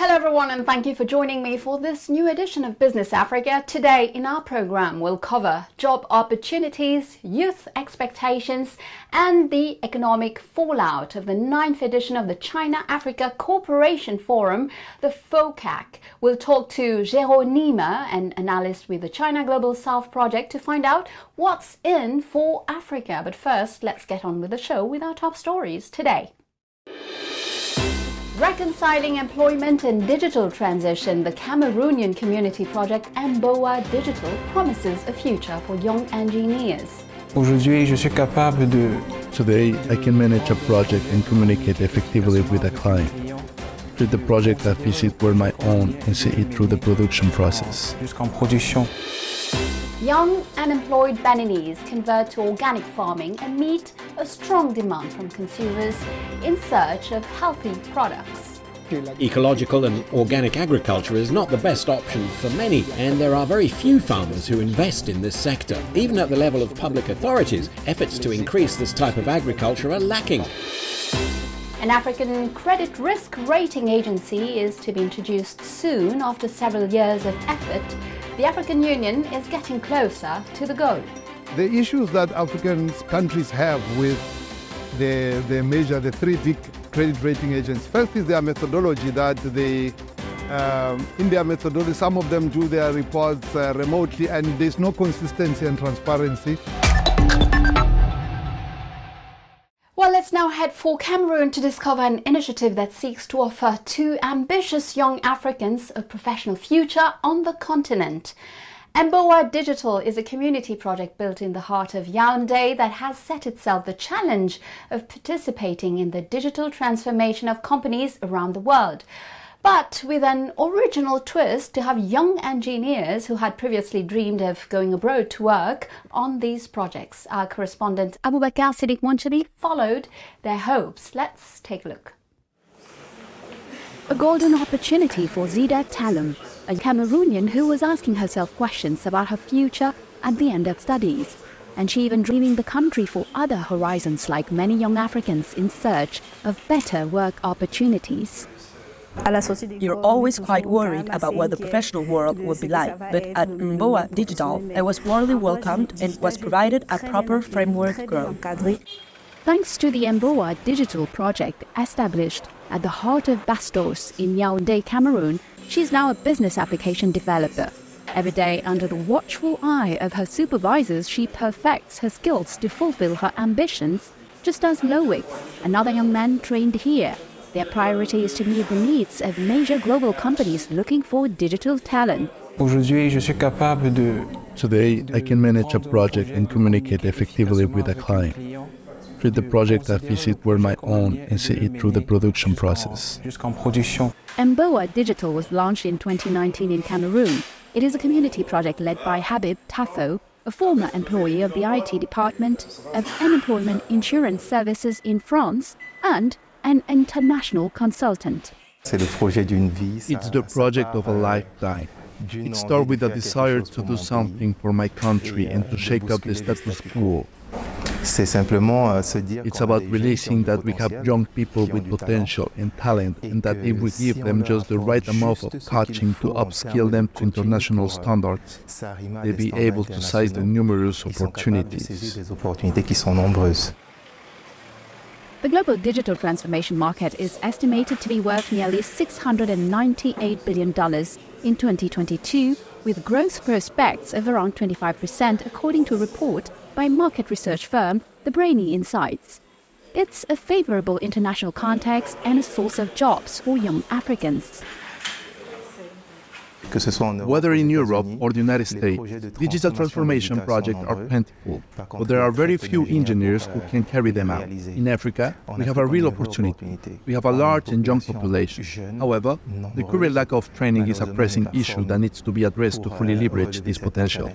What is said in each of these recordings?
Everyone, and thank you for joining me for this new edition of Business Africa. Today in our program we'll cover job opportunities, youth expectations and the economic fallout of the 9th edition of the China-Africa Cooperation Forum, the FOCAC. We'll talk to Géraud, Neema, an analyst with the China Global South Project, to find out what's in for Africa. But first, let's get on with the show with our top stories today. Reconciling employment and digital transition, the Cameroonian community project Mboa Digital promises a future for young engineers. Aujourd'hui, je suis capable de... Today, I can manage a project and communicate effectively with a client. Treat the project as if it were my own and see it through the production process. Jusqu'en production. Young unemployed Beninese convert to organic farming and meet a strong demand from consumers in search of healthy products. Ecological and organic agriculture is not the best option for many, and there are very few farmers who invest in this sector. Even at the level of public authorities, efforts to increase this type of agriculture are lacking. An African credit risk rating agency is to be introduced soon. After several years of effort, the African Union is getting closer to the goal. The issues that African countries have with the three big credit rating agencies. First is their methodology, that they, in their methodology, some of them do their reports remotely, and there's no consistency and transparency. Well, let's now head for Cameroon to discover an initiative that seeks to offer two ambitious young Africans a professional future on the continent. Mboa Digital is a community project built in the heart of Yaoundé that has set itself the challenge of participating in the digital transformation of companies around the world, but with an original twist to have young engineers who had previously dreamed of going abroad to work on these projects. Our correspondent Abubakar Siddiq Wanchali followed their hopes. Let's take a look. A golden opportunity for Zida Talum, a Cameroonian who was asking herself questions about her future at the end of studies. And she even dreaming the country for other horizons like many young Africans in search of better work opportunities. You're always quite worried about what the professional world will be like, but at Mboa Digital, I was warmly welcomed and was provided a proper framework to grow. Thanks to the Mboa Digital project established at the heart of Bastos in Yaoundé, Cameroon, she's now a business application developer. Every day, under the watchful eye of her supervisors, she perfects her skills to fulfill her ambitions, just as Loic, another young man trained here. Their priority is to meet the needs of major global companies looking for digital talent. Aujourd'hui, je suis capable de... Today, I can manage a project and communicate effectively with a client. Treat the project as if it were my own and see it through the production process. Jusqu'en production. Mboa Digital was launched in 2019 in Cameroon. It is a community project led by Habib Tafo, a former employee of the IT department of Unemployment Insurance Services in France and an international consultant. It's the project of a lifetime. It started with a desire to do something for my country and to shake up the status quo. It's about realizing that we have young people with potential and talent, and that if we give them just the right amount of coaching to upskill them to international standards, they'll be able to seize the numerous opportunities. The global digital transformation market is estimated to be worth nearly $698 billion in 2022, with growth prospects of around 25%, according to a report by market research firm The Brainy Insights. It's a favorable international context and a source of jobs for young Africans. Whether in Europe or the United States, digital transformation projects are plentiful, but there are very few engineers who can carry them out. In Africa, we have a real opportunity. We have a large and young population. However, the current lack of training is a pressing issue that needs to be addressed to fully leverage this potential.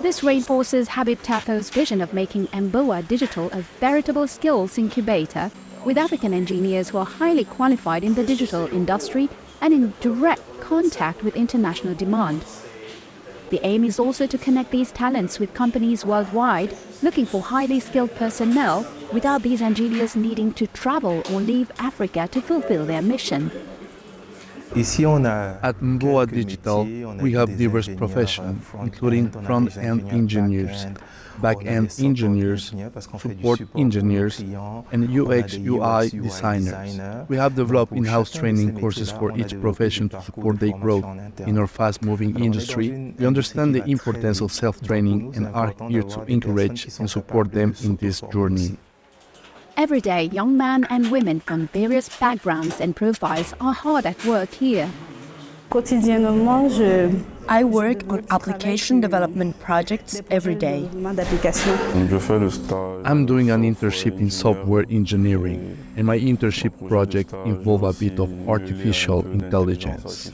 This reinforces Habib Tafo's vision of making Mboa Digital a veritable skills incubator, with African engineers who are highly qualified in the digital industry and in direct contact with international demand. The aim is also to connect these talents with companies worldwide looking for highly skilled personnel without these engineers needing to travel or leave Africa to fulfill their mission. At Mboa Digital, we have diverse professions, including front-end engineers, back-end engineers, support engineers, and UX/UI designers. We have developed in-house training courses for each profession to support their growth. In our fast-moving industry, we understand the importance of self-training and are here to encourage and support them in this journey. Every day, young men and women from various backgrounds and profiles are hard at work here. I work on application development projects every day. I'm doing an internship in software engineering, and my internship project involves a bit of artificial intelligence.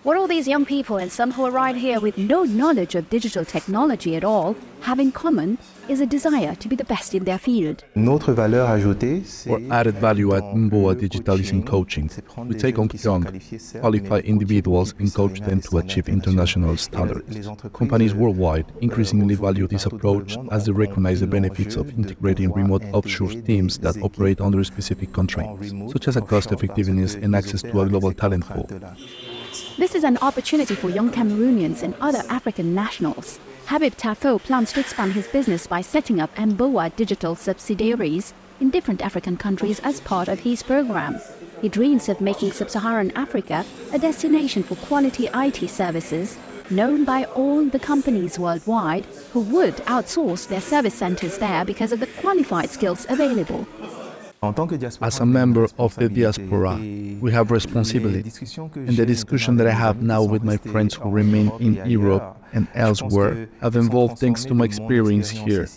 What all these young people and some who arrive here with no knowledge of digital technology at all have in common is a desire to be the best in their field. Our added value at Mboa Digital is in coaching. We take on young, qualified individuals and coach them to achieve international standards. Companies worldwide increasingly value this approach as they recognize the benefits of integrating remote offshore teams that operate under specific constraints, such as a cost-effectiveness and access to a global talent pool. This is an opportunity for young Cameroonians and other African nationals. Habib Tafo plans to expand his business by setting up Mboa Digital subsidiaries in different African countries as part of his program. He dreams of making sub-Saharan Africa a destination for quality IT services, known by all the companies worldwide who would outsource their service centers there because of the qualified skills available. As a member of the diaspora, we have responsibility, and the discussion that I have now with my friends who remain in Europe and elsewhere have evolved thanks to my experience here.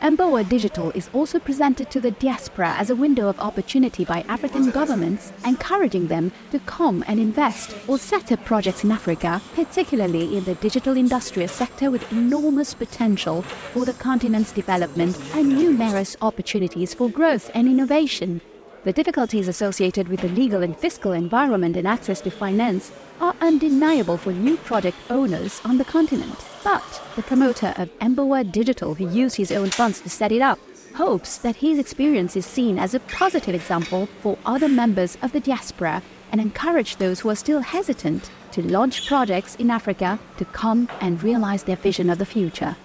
Mboa Digital is also presented to the diaspora as a window of opportunity by African governments, encouraging them to come and invest or set up projects in Africa, particularly in the digital industrial sector with enormous potential for the continent's development and numerous opportunities for growth and innovation. The difficulties associated with the legal and fiscal environment and access to finance are undeniable for new project owners on the continent. But the promoter of Mboa Digital, who used his own funds to set it up, hopes that his experience is seen as a positive example for other members of the diaspora and encourage those who are still hesitant to launch projects in Africa to come and realize their vision of the future.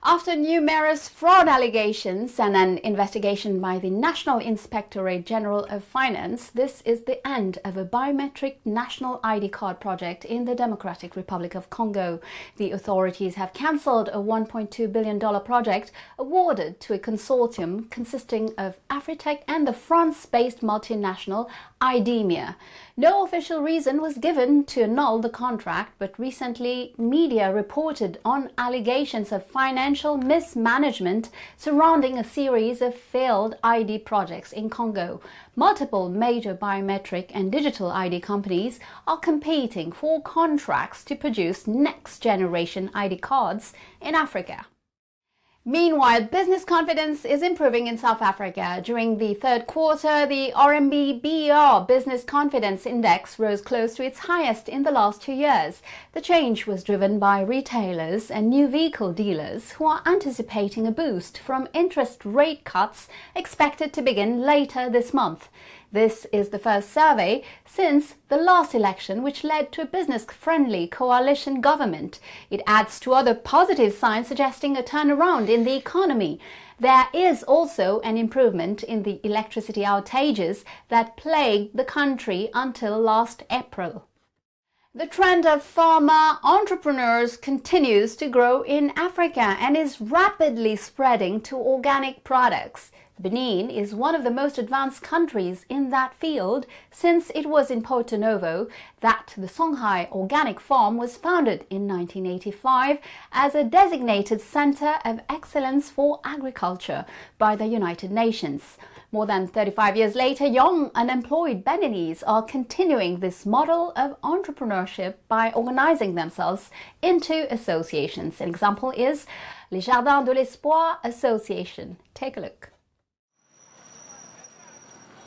After numerous fraud allegations and an investigation by the National Inspectorate General of Finance, this is the end of a biometric national ID card project in the Democratic Republic of Congo. The authorities have cancelled a $1.2 billion project awarded to a consortium consisting of Afritech and the France-based multinational AIIB. No official reason was given to annul the contract, but recently media reported on allegations of financial mismanagement surrounding a series of failed ID projects in Congo. Multiple major biometric and digital ID companies are competing for contracts to produce next-generation ID cards in Africa. Meanwhile, business confidence is improving in South Africa. During the third quarter, the RMB-BER Business Confidence Index rose close to its highest in the last 2 years. The change was driven by retailers and new vehicle dealers who are anticipating a boost from interest rate cuts expected to begin later this month. This is the first survey since the last election, which led to a business-friendly coalition government. It adds to other positive signs suggesting a turnaround in the economy. There is also an improvement in the electricity outages that plagued the country until last April. The trend of farmer entrepreneurs continues to grow in Africa and is rapidly spreading to organic products. Benin is one of the most advanced countries in that field since it was in Porto Novo that the Songhai Organic Farm was founded in 1985 as a designated center of excellence for agriculture by the United Nations. More than 35 years later, young unemployed Beninese are continuing this model of entrepreneurship by organizing themselves into associations. An example is Les Jardins de l'Espoir Association. Take a look.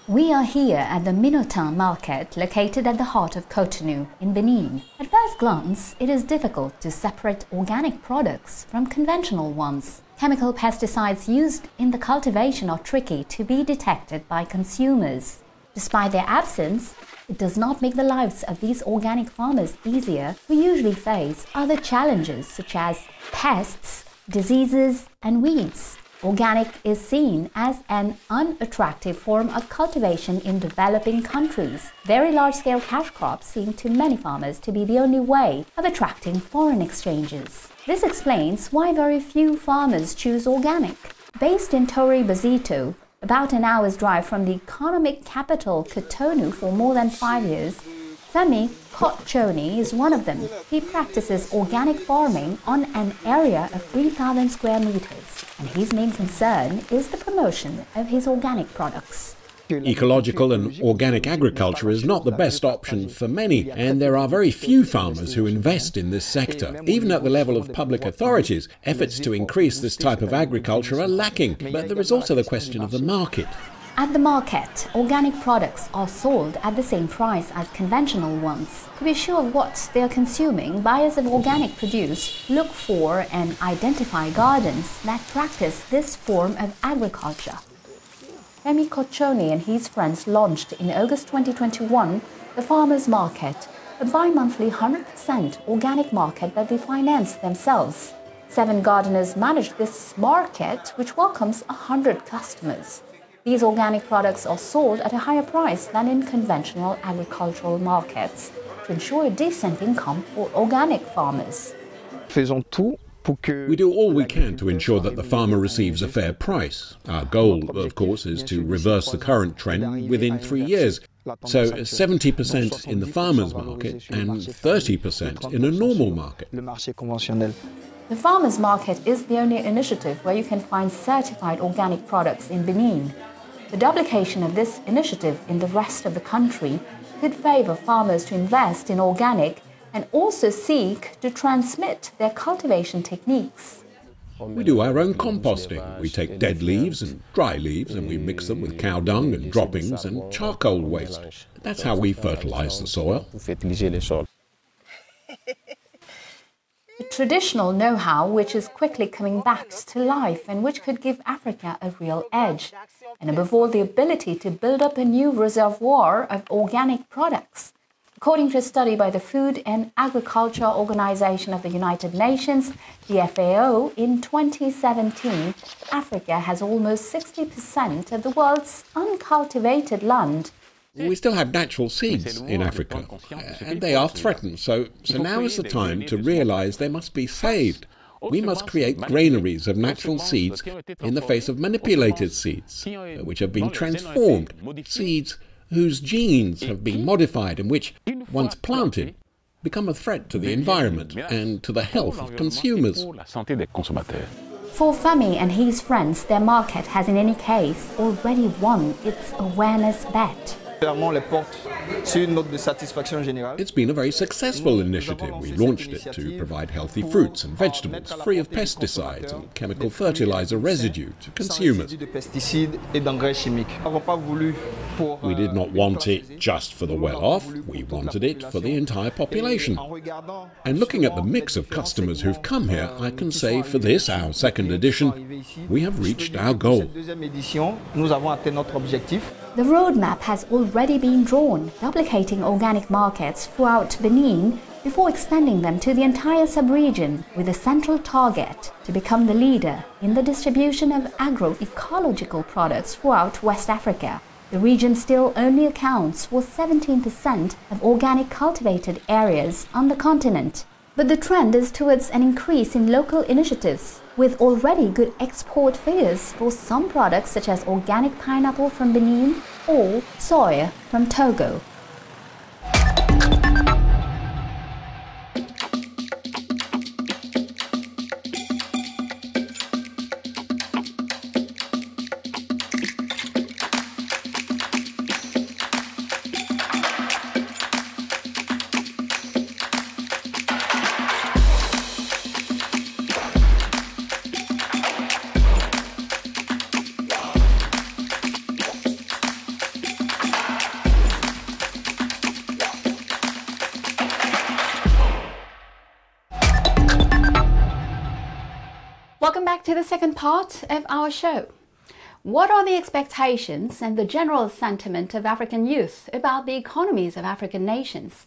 We are here at the Minotin market located at the heart of Cotonou in Benin. At first first glance, it is difficult to separate organic products from conventional ones. Chemical pesticides used in the cultivation are tricky to be detected by consumers. Despite their absence, it does not make the lives of these organic farmers easier, who usually face other challenges such as pests, diseases, and weeds. Organic is seen as an unattractive form of cultivation in developing countries. Very large-scale cash crops seem to many farmers to be the only way of attracting foreign exchanges. This explains why very few farmers choose organic. Based in Torre Bozito, about an hour's drive from the economic capital Cotonou for more than 5 years, Femi Kotchoni is one of them. He practices organic farming on an area of 3,000 square meters, and his main concern is the promotion of his organic products. Ecological and organic agriculture is not the best option for many, and there are very few farmers who invest in this sector. Even at the level of public authorities, efforts to increase this type of agriculture are lacking. But there is also the question of the market. At the market, organic products are sold at the same price as conventional ones. To be sure of what they are consuming, buyers of organic produce look for and identify gardens that practice this form of agriculture. Femi Kotchoni and his friends launched in August 2021 the Farmers Market, a bi-monthly 100% organic market that they finance themselves. 7 gardeners manage this market, which welcomes 100 customers. These organic products are sold at a higher price than in conventional agricultural markets to ensure a decent income for organic farmers. We do all we can to ensure that the farmer receives a fair price. Our goal, of course, is to reverse the current trend within 3 years. So 70% in the farmer's market and 30% in a normal market. The Farmers Market is the only initiative where you can find certified organic products in Benin. The duplication of this initiative in the rest of the country could favor farmers to invest in organic and also seek to transmit their cultivation techniques. We do our own composting. We take dead leaves and dry leaves and we mix them with cow dung and droppings and charcoal waste. That's how we fertilize the soil. A traditional know-how which is quickly coming back to life and which could give Africa a real edge, and above all the ability to build up a new reservoir of organic products. According to a study by the Food and Agriculture Organization of the United Nations, the FAO, in 2017, Africa has almost 60% of the world's uncultivated land. We still have natural seeds in Africa, and they are threatened, so now is the time to realize they must be saved. We must create granaries of natural seeds in the face of manipulated seeds, which have been transformed, seeds whose genes have been modified and which, once planted, become a threat to the environment and to the health of consumers. For Femi and his friends, their market has in any case already won its awareness bet. It's been a very successful initiative. We launched it to provide healthy fruits and vegetables free of pesticides and chemical fertilizer residue to consumers. We did not want it just for the well-off, we wanted it for the entire population. And looking at the mix of customers who've come here, I can say for this, our second edition, we have reached our goal. The roadmap has already been drawn, duplicating organic markets throughout Benin before extending them to the entire sub-region with a central target to become the leader in the distribution of agroecological products throughout West Africa. The region still only accounts for 17% of organic cultivated areas on the continent. But the trend is towards an increase in local initiatives, with already good export figures for some products such as organic pineapple from Benin or soya from Togo. Welcome back to the second part of our show. What are the expectations and the general sentiment of African youth about the economies of African nations?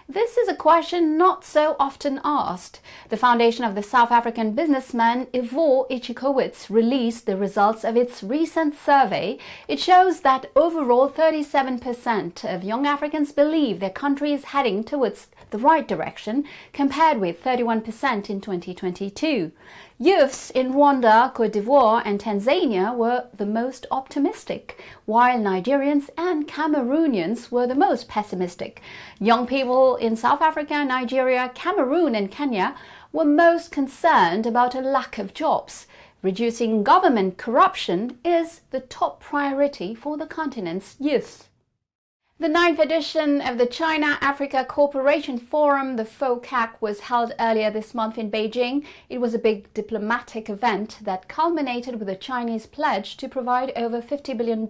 This is a question not so often asked. The foundation of the South African businessman Ivor Ichikowitz released the results of its recent survey. It shows that overall 37% of young Africans believe their country is heading towards the right direction, compared with 31% in 2022. Youths in Rwanda, Côte d'Ivoire and Tanzania were the most optimistic, while Nigerians and Cameroonians were the most pessimistic. Young people in South Africa, Nigeria, Cameroon and Kenya were most concerned about a lack of jobs. Reducing government corruption is the top priority for the continent's youth. The 9th edition of the China-Africa Cooperation Forum, the FOCAC, was held earlier this month in Beijing. It was a big diplomatic event that culminated with a Chinese pledge to provide over $50 billion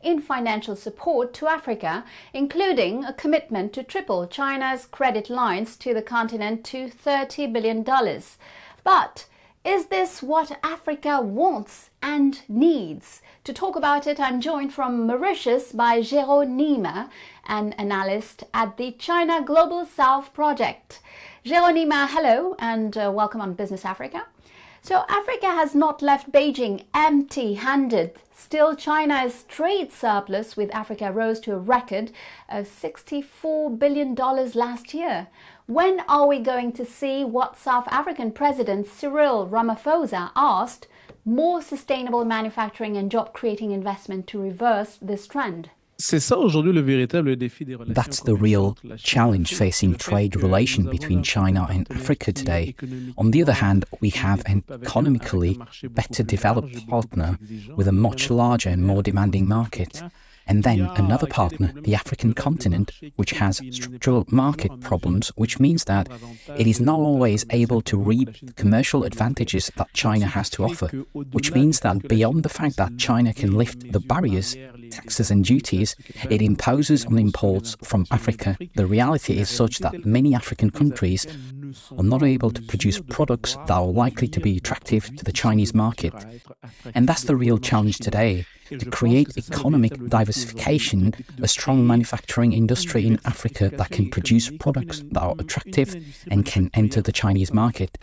in financial support to Africa, including a commitment to triple China's credit lines to the continent to $30 billion. But is this what Africa wants and needs? To talk about it, I'm joined from Mauritius by Géraud Neema, an analyst at the China Global South Project. Géraud Neema, hello and welcome on Business Africa. So Africa has not left Beijing empty-handed. Still, China's trade surplus with Africa rose to a record of $64 billion last year. When are we going to see what South African President Cyril Ramaphosa asked, more sustainable manufacturing and job-creating investment to reverse this trend? That's the real challenge facing trade relation between China and Africa today. On the other hand, we have an economically better developed partner with a much larger and more demanding market. And then another partner, the African continent, which has structural market problems, which means that it is not always able to reap the commercial advantages that China has to offer, which means that beyond the fact that China can lift the barriers, taxes and duties it imposes on imports from Africa, the reality is such that many African countries are not able to produce products that are likely to be attractive to the Chinese market. And that's the real challenge today. To create economic diversification, a strong manufacturing industry in Africa that can produce products that are attractive and can enter the Chinese market.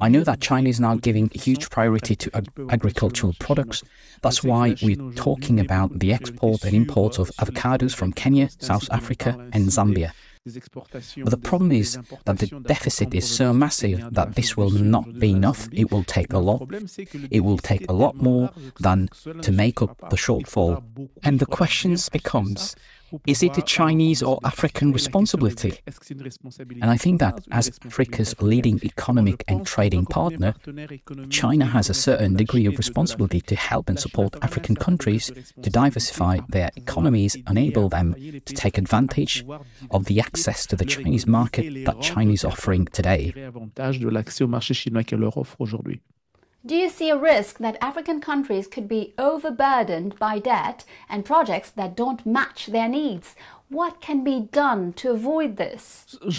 I know that China is now giving huge priority to agricultural products. That's why we're talking about the export and import of avocados from Kenya, South Africa and Zambia. But the problem is that the deficit is so massive that this will not be enough. It will take a lot. It will take a lot more than to make up the shortfall. And the question becomes, is it a Chinese or African responsibility? And I think that as Africa's leading economic and trading partner, China has a certain degree of responsibility to help and support African countries to diversify their economies, enable them to take advantage of the access to the Chinese market that China is offering today. Do you see a risk that African countries could be overburdened by debt and projects that don't match their needs? What can be done to avoid this? I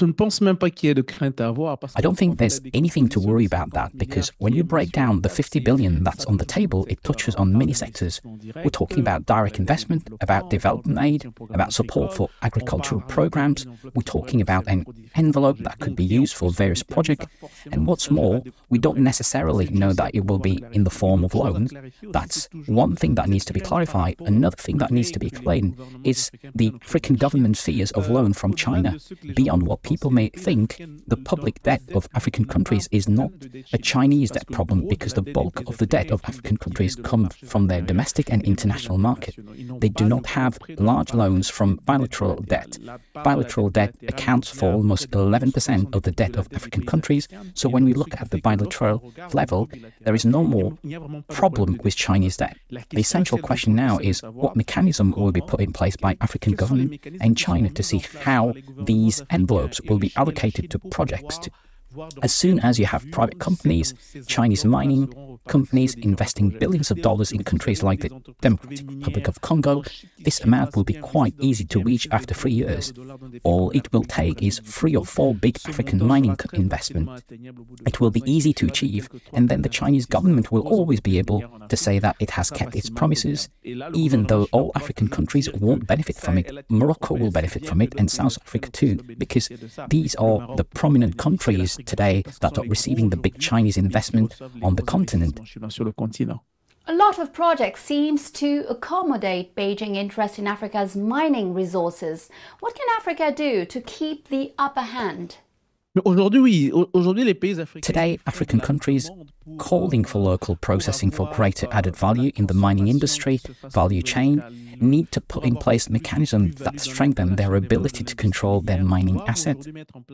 don't think there's anything to worry about that, because when you break down the 50 billion that's on the table, it touches on many sectors. We're talking about direct investment, about development aid, about support for agricultural programs. We're talking about an envelope that could be used for various projects. And what's more, we don't necessarily know that it will be in the form of loans. That's one thing that needs to be clarified. Another thing that needs to be explained is the African government's fears of loan from China. Beyond what people may think, the public debt of African countries is not a Chinese debt problem, because the bulk of the debt of African countries come from their domestic and international market. They do not have large loans from bilateral debt. Bilateral debt accounts for almost 11% of the debt of African countries. So when we look at the bilateral level, there is no more problem with Chinese debt. The essential question now is what mechanism will be put in place by African government and China to see how these envelopes will be allocated to projects. As soon as you have private companies, Chinese mining companies investing billions of dollars in countries like the Democratic Republic of Congo, this amount will be quite easy to reach after 3 years. All it will take is 3 or 4 big African mining investments. It will be easy to achieve, and then the Chinese government will always be able to say that it has kept its promises, even though all African countries won't benefit from it. Morocco will benefit from it, and South Africa too, because these are the prominent countries today that are receiving the big Chinese investment on the continent. A lot of projects seems to accommodate Beijing interest in Africa's mining resources. What can Africa do to keep the upper hand? Today, African countries calling for local processing for greater added value in the mining industry value chain need to put in place mechanisms that strengthen their ability to control their mining assets.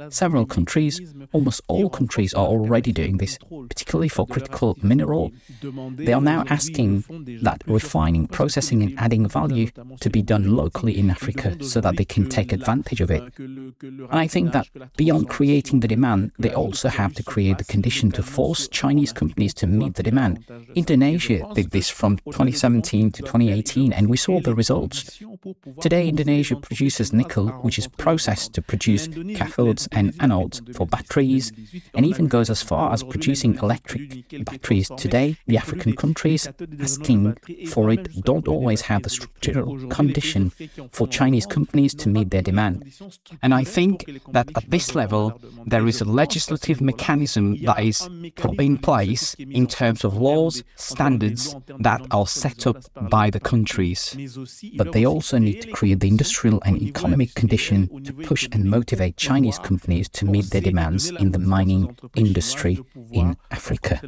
Several countries, almost all countries, are already doing this, particularly for critical mineral. They are now asking that refining, processing and adding value to be done locally in Africa so that they can take advantage of it. And I think that beyond creating the demand, they also have to create the condition to force Chinese companies to meet the demand. Indonesia did this from 2017 to 2018, and we saw the results. Today, Indonesia produces nickel, which is processed to produce cathodes and anodes for batteries, and even goes as far as producing electric batteries. Today, the African countries asking for it don't always have the structural condition for Chinese companies to meet their demand. And I think that at this level, there is a legislative mechanism that is put in place in terms of laws, standards that are set up by the countries. But they also need to create the industrial and economic condition to push and motivate Chinese companies to meet their demands in the mining industry in Africa.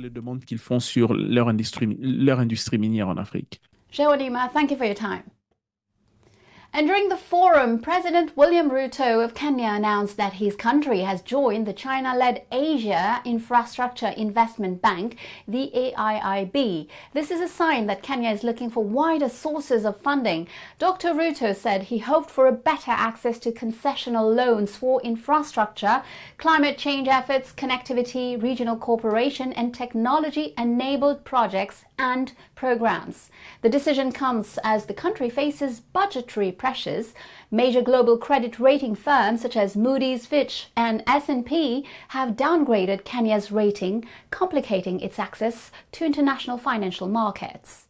Géraud, Neema, thank you for your time. And during the forum, President William Ruto of Kenya announced that his country has joined the China-led Asia Infrastructure Investment Bank, the AIIB. This is a sign that Kenya is looking for wider sources of funding. Dr. Ruto said he hoped for a better access to concessional loans for infrastructure, climate change efforts, connectivity, regional cooperation, and technology-enabled projects and programs. The decision comes as the country faces budgetary pressures. Major global credit rating firms such as Moody's, Fitch and S&P have downgraded Kenya's rating, complicating its access to international financial markets.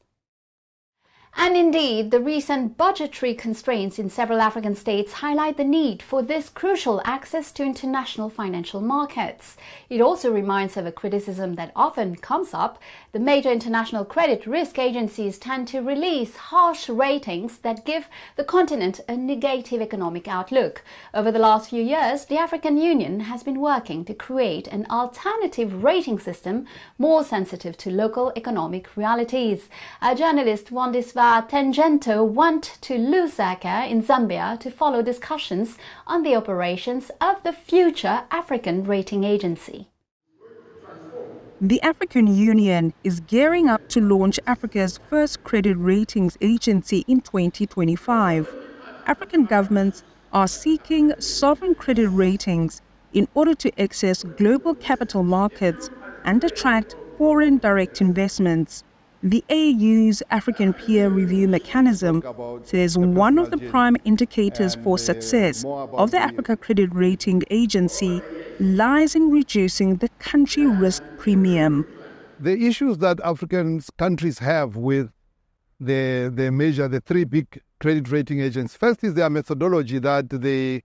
And indeed, the recent budgetary constraints in several African states highlight the need for this crucial access to international financial markets. It also reminds of a criticism that often comes up. The major international credit risk agencies tend to release harsh ratings that give the continent a negative economic outlook. Over the last few years, the African Union has been working to create an alternative rating system more sensitive to local economic realities. Our journalist Wandisva Tangento went to Lusaka in Zambia to follow discussions on the operations of the future African Rating Agency. The African Union is gearing up to launch Africa's first credit ratings agency in 2025. African governments are seeking sovereign credit ratings in order to access global capital markets and attract foreign direct investments. The AU's African Peer Review Mechanism says one of the prime indicators for success of the Africa Credit Rating Agency lies in reducing the country risk premium. The issues that African countries have with the measure, the three big credit rating agents, first is their methodology that they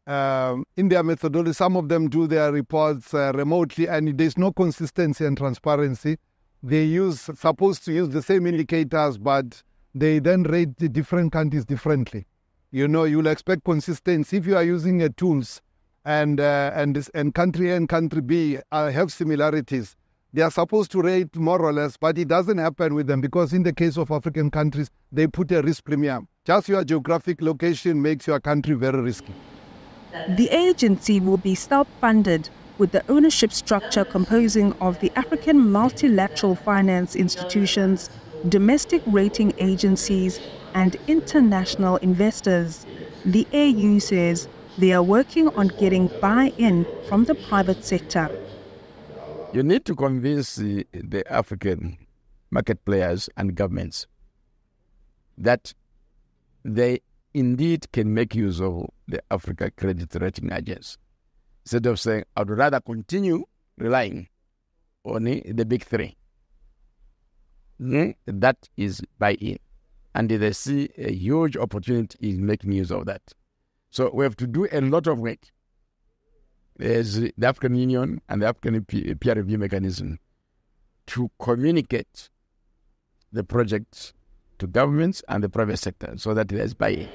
in their methodology, some of them do their reports remotely and there's no consistency and transparency. They supposed to use the same indicators, but they then rate the different countries differently. You know, you'll expect consistency if you are using tools and country A and country B have similarities. They are supposed to rate more or less, but it doesn't happen with them because in the case of African countries, they put a risk premium. Just your geographic location makes your country very risky. The agency will be self-funded, with the ownership structure composing of the African multilateral finance institutions, domestic rating agencies, and international investors. The AU says they are working on getting buy-in from the private sector. You need to convince the African market players and governments that they indeed can make use of the Africa credit rating agencies. Instead of saying, I'd rather continue relying on the big three. That is buy-in. And they see a huge opportunity in making use of that. So we have to do a lot of work. There's the African Union and the African peer review mechanism to communicate the projects to governments and the private sector so that there's buy-in.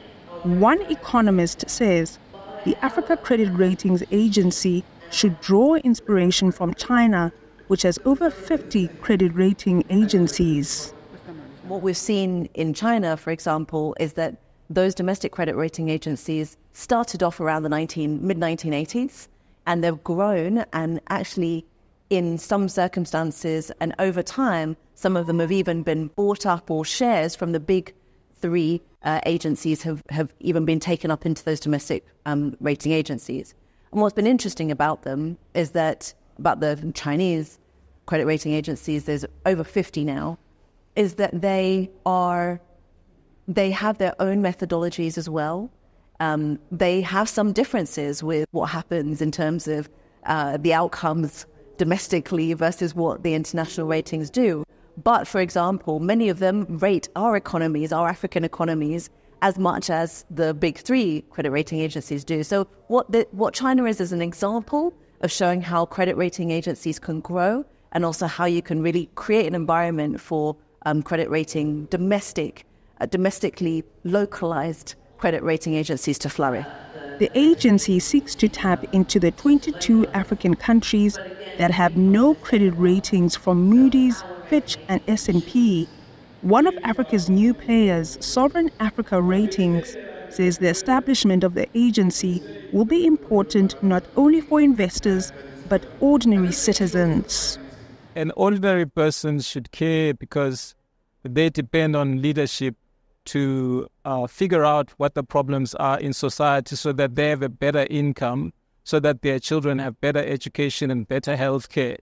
One economist says the Africa Credit Ratings Agency should draw inspiration from China, which has over 50 credit rating agencies. What we've seen in China, for example, is that those domestic credit rating agencies started off around the mid-1980s, and they've grown, and actually in some circumstances and over time, some of them have even been bought up, or shares from the big three agencies have even been taken up into those domestic rating agencies. And what's been interesting about them is that, about the Chinese credit rating agencies, there's over 50 now, is that they have their own methodologies as well. They have some differences with what happens in terms of the outcomes domestically versus what the international ratings do. But, for example, many of them rate our economies, our African economies, as much as the big three credit rating agencies do. So what China is an example of showing how credit rating agencies can grow, and also how you can really create an environment for credit rating, domestically localized credit rating agencies to flourish. The agency seeks to tap into the 22 African countries that have no credit ratings from Moody's, Fitch and S&P. One of Africa's new players, Sovereign Africa Ratings, says the establishment of the agency will be important not only for investors, but ordinary citizens. An ordinary person should care because they depend on leadership to figure out what the problems are in society so that they have a better income, so that their children have better education and better health care.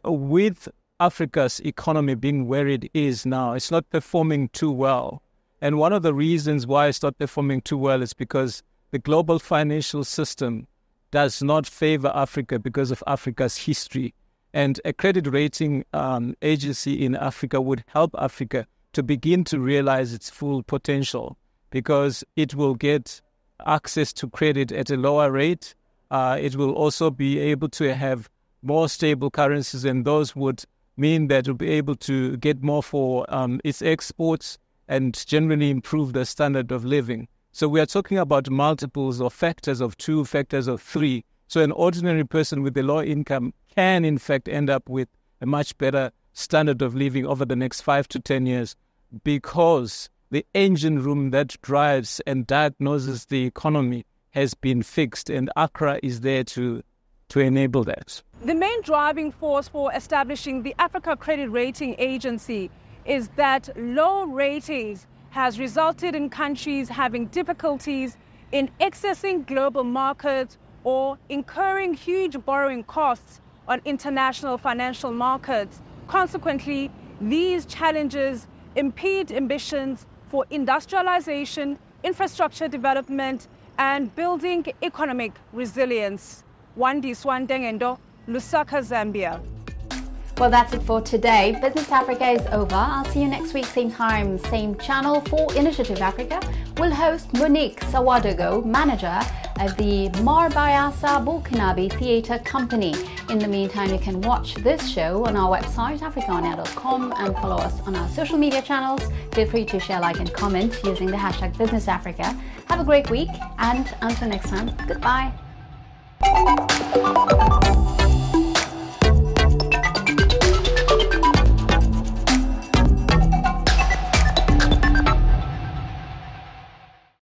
With Africa's economy being where it is now, it's not performing too well. And one of the reasons why it's not performing too well is because the global financial system does not favor Africa because of Africa's history. And a credit rating agency in Africa would help Africa to begin to realize its full potential, because it will get access to credit at a lower rate. It will also be able to have more stable currencies, and those would mean that it will be able to get more for its exports and generally improve the standard of living. So we are talking about multiples of factors of 2, factors of 3. So an ordinary person with a low income can in fact end up with a much better standard of living over the next 5 to 10 years, because the engine room that drives and diagnoses the economy has been fixed, and Accra is there to enable that. The main driving force for establishing the Africa Credit Rating Agency is that low ratings has resulted in countries having difficulties in accessing global markets or incurring huge borrowing costs on international financial markets. Consequently, these challenges impede ambitions for industrialization, infrastructure development, and building economic resilience. Wandi Swandengendo, Lusaka, Zambia. Well, that's it for today. Business Africa is over. I'll see you next week, same time, same channel. For Initiative Africa, we'll host Monique Sawadogo, manager at the Marbayasa Burkinabe Theatre Company. In the meantime, you can watch this show on our website, africaonair.com, and follow us on our social media channels. Feel free to share, like, and comment using the hashtag Business Africa. Have a great week, and until next time, goodbye.